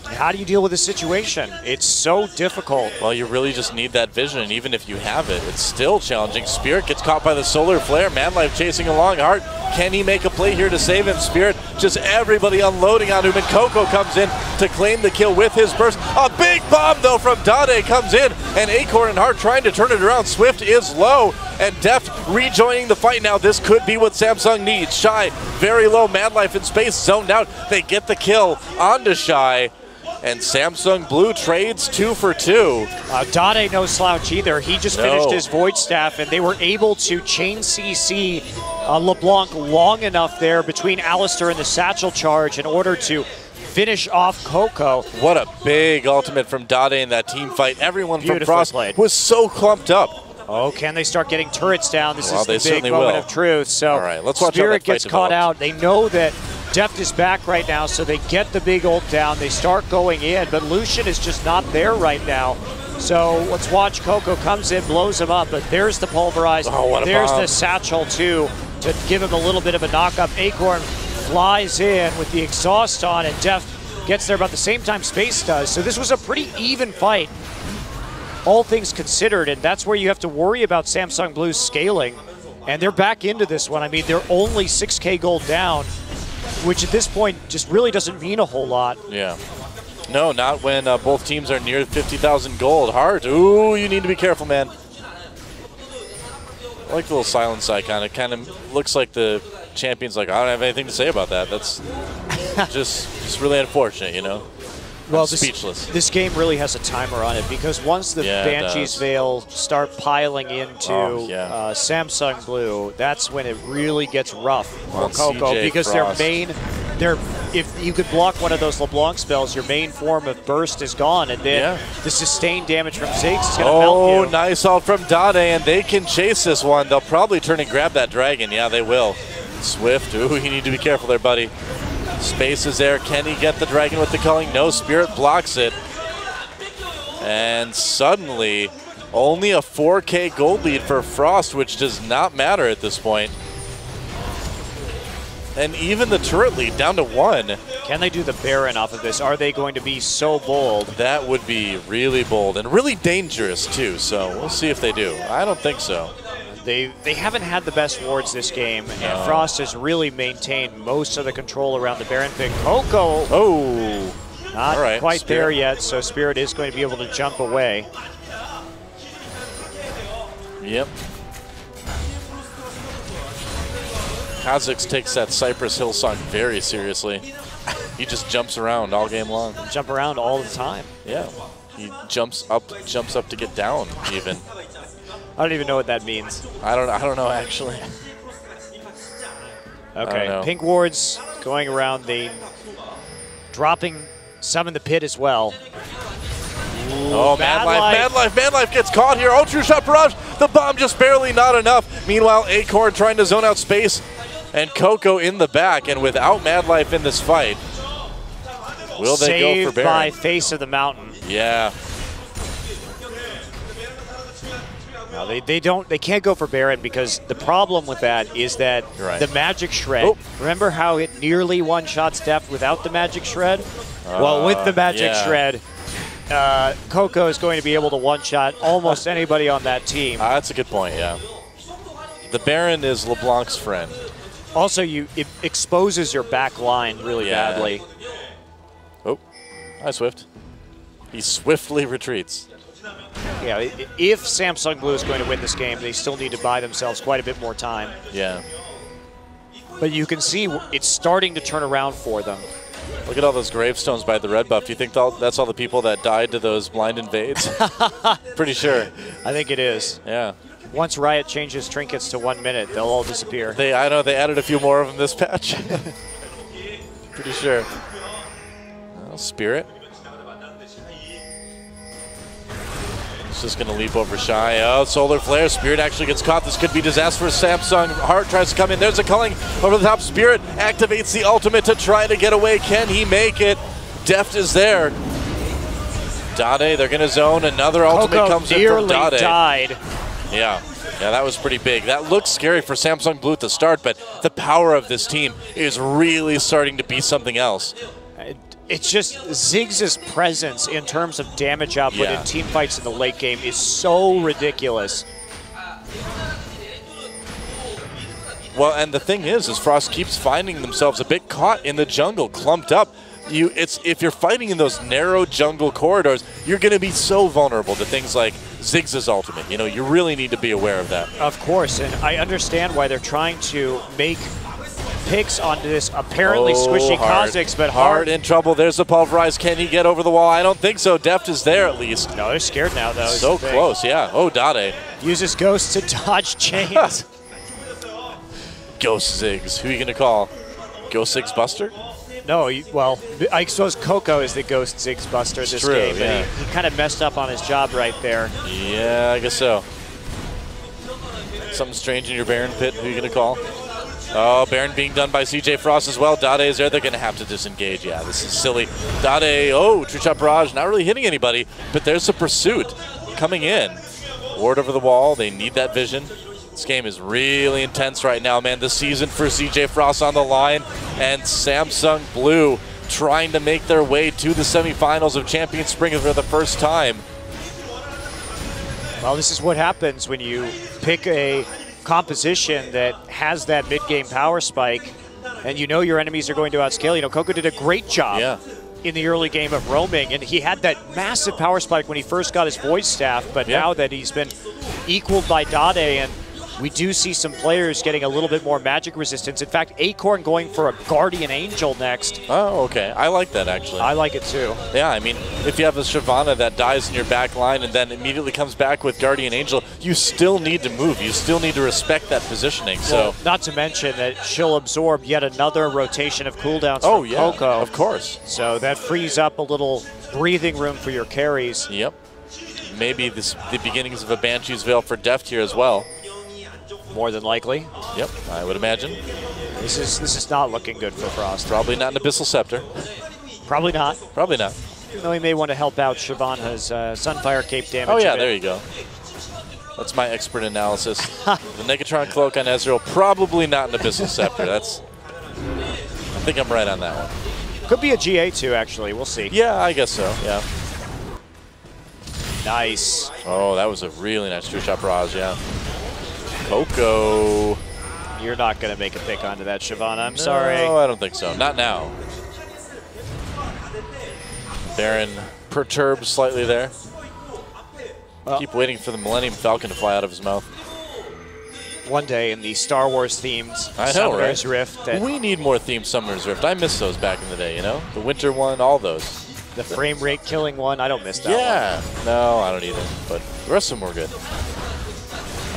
How do you deal with this situation? It's so difficult. Well, you really just need that vision, and even if you have it, it's still challenging. Spirit gets caught by the solar flare. Mad Life chasing along. Hart, can he make a play here to save him? Spirit, just everybody unloading on him, and Coco comes in to claim the kill with his burst. A big bomb, though, from Dade comes in, and Acorn and Hart trying to turn it around. Swift is low, and Deft rejoining the fight now. This could be what Samsung needs. Shy, very low. Mad Life in space, zoned out. They get the kill onto Shy. And Samsung Blue trades 2 for 2. Dade no slouch either. He just finished his Void Staff, and they were able to chain CC LeBlanc long enough there between Alistair and the Satchel Charge in order to finish off Coco. What a big ultimate from Dade in that team fight. Everyone from Frost was so clumped up. Oh, can they start getting turrets down? This is the big moment of truth. So all right, let's watch Spirit gets caught out. They know that Deft is back right now, so they get the big ult down. They start going in, but Lucian is just not there right now. So let's watch. Coco comes in, blows him up, but there's the Pulverize. There's the Satchel, too, to give him a little bit of a knock-up. Acorn flies in with the exhaust on, and Deft gets there about the same time Space does. So this was a pretty even fight, all things considered, and that's where you have to worry about Samsung Blue's scaling. And they're back into this one. I mean, they're only 6K gold down, which at this point just really doesn't mean a whole lot. Yeah. No, not when both teams are near 50,000 gold. Hart, ooh, you need to be careful, man. I like the little silence icon. It kind of looks like the champion's like, I don't have anything to say about that. That's just really unfortunate, you know? Well, speechless. This game really has a timer on it, because once the Banshee's Veil start piling into Samsung Blue, that's when it really gets rough for Coco, because if you could block one of those LeBlanc spells, your main form of burst is gone, and then the sustained damage from Ziggs is going to melt you. Oh, nice ult from Dade, and they can chase this one. They'll probably turn and grab that dragon. Yeah, they will. Swift, ooh, you need to be careful there, buddy. Space is there. Can he get the dragon with the culling? No, Spirit blocks it. And suddenly, only a 4K gold lead for Frost, which does not matter at this point. And even the turret lead down to 1. Can they do the Baron off of this? Are they going to be so bold? That would be really bold and really dangerous too, so we'll see if they do. I don't think so. They haven't had the best wards this game, and Frost has really maintained most of the control around the Baron pick. Coco, not quite there yet, so Spirit is going to be able to jump away. Yep. Kha'Zix takes that Cypress Hill song very seriously. He just jumps around all game long. Jump around all the time. Yeah. He jumps up to get down even. I don't even know what that means. I don't know actually. Okay, Pink Ward's going around the dropping some in the pit as well. Oh, Mad Life gets caught here. Oh, true shot barrage. The bomb just barely not enough. Meanwhile, Acorn trying to zone out space. And Coco in the back. And without Mad Life in this fight, will they go for Baron? Saved by Face of the Mountain. Yeah. No, they can't go for Baron because the problem with that is that the Magic Shred. Remember how it nearly one-shots Deft without the Magic Shred? Well, with the Magic Shred, Coco is going to be able to one-shot almost anybody on that team. That's a good point, yeah. The Baron is LeBlanc's friend. Also, it exposes your back line really badly. Oh, hi, Swift. He swiftly retreats. Yeah, if Samsung Blue is going to win this game, they still need to buy themselves quite a bit more time. Yeah. But you can see it's starting to turn around for them. Look at all those gravestones by the red buff. Do you think that's all the people that died to those blind invades? Pretty sure. I think it is. Yeah. Once Riot changes trinkets to 1 minute, they'll all disappear. I know they added a few more of them this patch. Pretty sure. Well, Spirit. He's just going to leap over Shy. Oh, Solar Flare. Spirit actually gets caught. This could be disastrous for Samsung. Heart tries to come in. There's a culling over the top. Spirit activates the ultimate to try to get away. Can he make it? Deft is there. Dade, they're going to zone. Another ultimate comes in from Dade. Died. Yeah, that was pretty big. That looked scary for Samsung Blue at the start, but the power of this team is really starting to be something else. It's just Ziggs' presence in terms of damage output in team fights in the late game is so ridiculous. Well, and the thing is Frost keeps finding themselves a bit caught in the jungle, clumped up. If you're fighting in those narrow jungle corridors, you're going to be so vulnerable to things like Ziggs' ultimate. You really need to be aware of that. Of course, and I understand why they're trying to make picks onto this apparently squishy Kha'Zix, but hard in trouble. There's the pulverize. Can he get over the wall? I don't think so. Deft is there at least. No, they're scared now, though. So close, yeah. Oh, Dade. Uses Ghost to dodge chains. Ghost Ziggs. Who are you going to call? Ghost Ziggs Buster? No, well, I suppose Coco is the Ghost Ziggs Buster this game. Yeah. He kind of messed up on his job right there. Yeah, I guess so. Something strange in your Baron pit. Who are you going to call? Oh, Baron being done by CJ Frost as well. Dade is there. They're going to have to disengage. Yeah, this is silly. Dade, true shot barrage, not really hitting anybody, but there's a pursuit coming in. Ward over the wall. They need that vision. This game is really intense right now, man. The season for CJ Frost on the line, and Samsung Blue trying to make their way to the semifinals of Champion Spring for the first time. Well, this is what happens when you pick a composition that has that mid-game power spike, and your enemies are going to outscale. Coco did a great job in the early game of roaming, and he had that massive power spike when he first got his voice staff, but now that he's been equaled by Dade, and we do see some players getting a little bit more magic resistance. In fact, Acorn going for a Guardian Angel next. Oh, okay. I like that, actually. I like it, too. Yeah, I mean, if you have a Shyvana that dies in your back line and then immediately comes back with Guardian Angel, you still need to move. You still need to respect that positioning. Well, not to mention that she'll absorb yet another rotation of cooldowns from Coco. Of course. So that frees up a little breathing room for your carries. Yep. Maybe the beginnings of a Banshee's Veil for Deft here as well. More than likely. Yep, I would imagine. This is not looking good for Frost. Probably not an Abyssal Scepter. Probably not. Probably not. Even though he may want to help out Shyvana's Sunfire Cape damage. Oh yeah, there you go. That's my expert analysis. The Negatron Cloak on Ezreal, probably not an Abyssal Scepter. I think I'm right on that one. Could be a GA too, actually. We'll see. Yeah, I guess so, yeah. Nice. Oh, that was a really nice true shot barrage, yeah. Coco. You're not going to make a pick onto that, Shyvana. I'm sorry. No, I don't think so. Not now. Baron perturbed slightly there. Keep waiting for the Millennium Falcon to fly out of his mouth. one day in the Star Wars themed Summoner's Rift. We need more themed Summoner's Rift. I miss those back in the day, you know? The winter one, all those. The frame rate killing one, I don't miss that one. Yeah, no, I don't either. But the rest of them were good.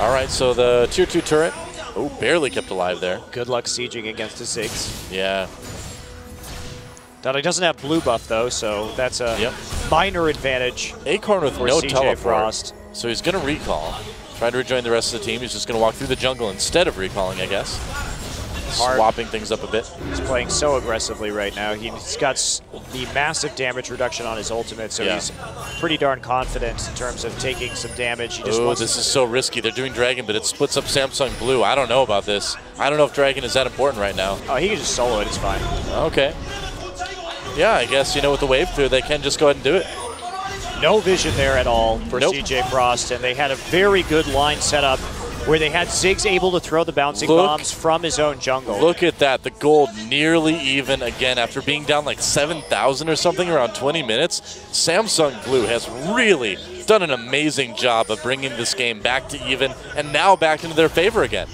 All right, so the Tier 2 turret. Oh, barely kept alive there. Good luck sieging against the Ziggs. Yeah. Dada doesn't have blue buff, though, so that's a minor advantage. Acorn with no CJ teleport. Frost. So he's going to recall. Try to rejoin the rest of the team. He's just going to walk through the jungle instead of recalling, I guess. Swapping things up a bit. He's playing so aggressively right now. He's got the massive damage reduction on his ultimate, so he's pretty darn confident in terms of taking some damage. He just this is so risky. They're doing Dragon, but it splits up Samsung Blue. I don't know about this. I don't know if Dragon is that important right now. Oh, he can just solo it. It's fine. Okay. Yeah, I guess, you know, with the wave clear, they can just go ahead and do it. No vision there at all for CJ Frost, and they had a very good line set up where they had Ziggs able to throw the bouncing bombs from his own jungle. Look at that. The gold nearly even again after being down like 7,000 or something around 20 minutes. Samsung Blue has really done an amazing job of bringing this game back to even and now back into their favor again.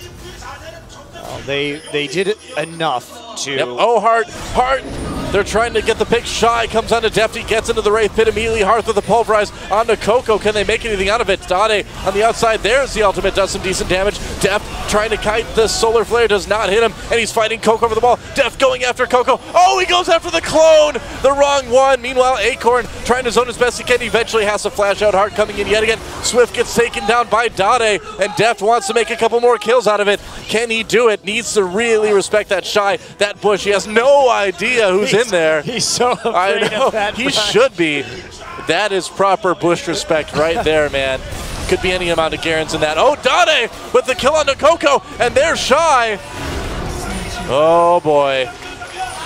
Well, they did it enough to... Oh, Hart! They're trying to get the pick. Shy comes onto Deft. He gets into the Wraith Pit immediately. Hearth with the pulverize onto Coco. Can they make anything out of it? Dade on the outside. There's the ultimate. Does some decent damage. Deft trying to kite the Solar Flare. Does not hit him. And he's fighting Coco over the wall. Deft going after Coco. Oh, he goes after the clone. The wrong one. Meanwhile, Acorn trying to zone as best he can. Eventually has to flash out. Heart coming in yet again. Swift gets taken down by Dade. And Deft wants to make a couple more kills out of it. Can he do it? Needs to really respect that Shy. That bush. He has no idea who's in there. He's so afraid of that. He should be. That is proper bush respect right there, man. Could be any amount of Garens in that. Oh, Dade with the kill onto Coco, and there's Shy. Oh, boy.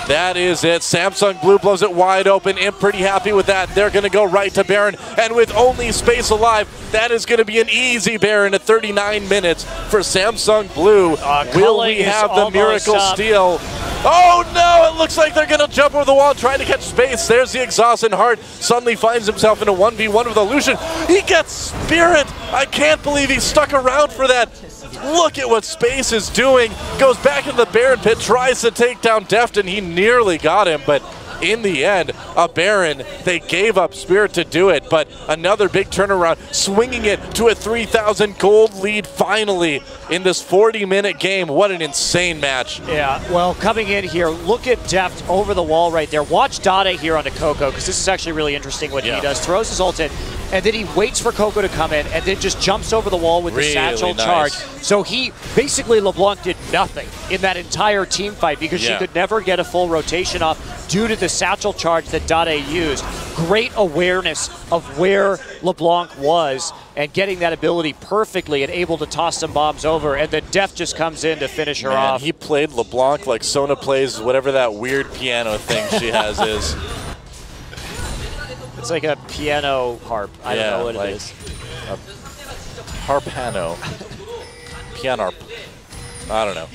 That is it. Samsung Blue blows it wide open. Imp pretty happy with that. They're going to go right to Baron, and with only space alive, that is going to be an easy Baron at 39 minutes for Samsung Blue. Will we have the miracle steal? Oh no, it looks like they're going to jump over the wall trying to catch space. There's the exhaust, and Hart suddenly finds himself in a 1v1 with Illusion. He gets Spirit. I can't believe he stuck around for that. Look at what Space is doing. Goes back into the Baron pit, tries to take down Deft, and he nearly got him, but in the end, a Baron, they gave up Spirit to do it, but another big turnaround, swinging it to a 3,000 gold lead finally in this 40-minute game. What an insane match. Yeah, well, coming in here, look at Deft over the wall right there. Watch Dade here onto Coco, because this is actually really interesting what he does. Throws his ult in, and then he waits for Coco to come in, and then just jumps over the wall with the satchel charge. So he, basically LeBlanc did nothing in that entire team fight because she could never get a full rotation off due to the satchel charge that Dade used. Great awareness of where LeBlanc was and getting that ability perfectly and able to toss some bombs over, and then Deft just comes in to finish her off. He played LeBlanc like Sona plays whatever that weird piano thing she has is. It's like a piano harp. I don't know what it is. A harpano. Piano. I don't know.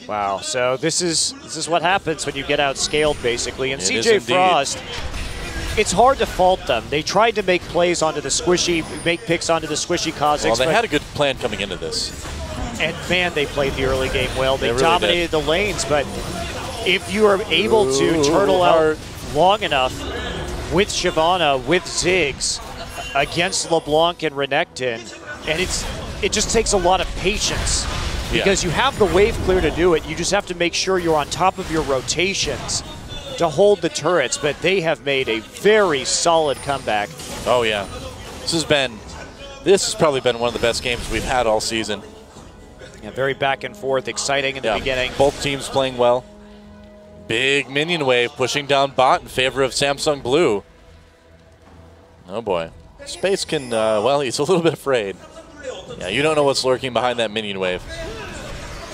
Wow. So this is what happens when you get outscaled, basically. And CJ Frost, it's hard to fault them. They tried to make plays onto the squishy, make picks onto the squishy Kha'Zix. Well, they had a good plan coming into this. And man, they played the early game well. They really dominated the lanes, but if you are able to turtle out long enough with Shyvana, with Ziggs, against LeBlanc and Renekton, and it just takes a lot of patience because you have the wave clear to do it. You just have to make sure you're on top of your rotations to hold the turrets, but they have made a very solid comeback. Oh yeah, this has probably been one of the best games we've had all season. Yeah, very back and forth, exciting in the beginning. Both teams playing well. Big minion wave pushing down bot in favor of Samsung Blue. Oh boy. Space can, well, he's a little bit afraid. Yeah, you don't know what's lurking behind that minion wave.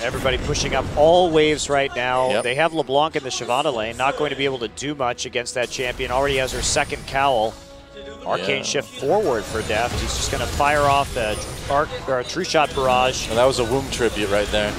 Everybody pushing up all waves right now. They have LeBlanc in the Shyvana lane, not going to be able to do much against that champion. Already has her second cowl. Arcane shift forward for Deft. He's just going to fire off a True Shot barrage. Well, that was a Womb tribute right there.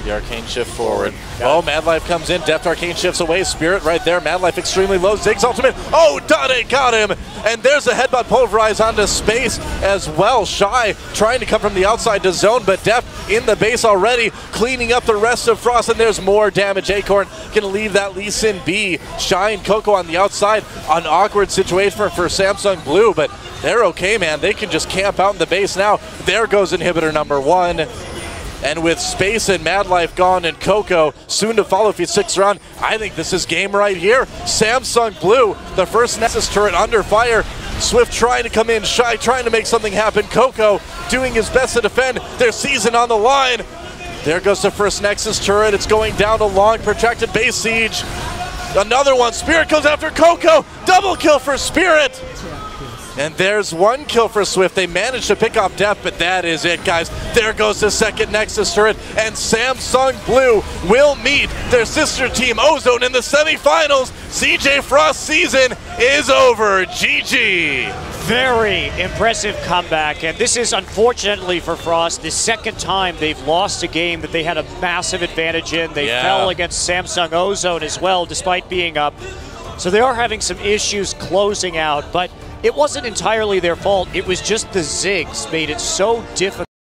The arcane shift forward. Oh, Mad Life comes in. Deft arcane shifts away. Spirit right there. Mad Life extremely low. Zig's ultimate. Oh, Dade got him. And there's a headbutt pulverize onto space as well. Shy trying to come from the outside to zone, but Deft in the base already, cleaning up the rest of Frost, and there's more damage. Acorn gonna leave that Lee Sin be. Shy and Coco on the outside. An awkward situation for Samsung Blue, but they're okay, man. They can just camp out in the base now. There goes inhibitor number 1. And with Space and Mad Life gone and Coco soon to follow if he sticks around, I think this is game right here. Samsung Blue, the first Nexus turret under fire. Swift trying to come in, Shy trying to make something happen. Coco doing his best to defend their season on the line. There goes the first Nexus turret. It's going down to long, protracted base siege. Another one, Spirit goes after Coco. Double kill for Spirit. And there's 1 kill for Swift. They managed to pick off Deft, but that is it, guys. There goes the second Nexus turret, and Samsung Blue will meet their sister team Ozone in the semifinals. CJ Frost's season is over. GG. Very impressive comeback, and this is unfortunately for Frost the second time they've lost a game that they had a massive advantage in. They fell against Samsung Ozone as well, despite being up. So they are having some issues closing out, but it wasn't entirely their fault. It was just the Zigs made it so difficult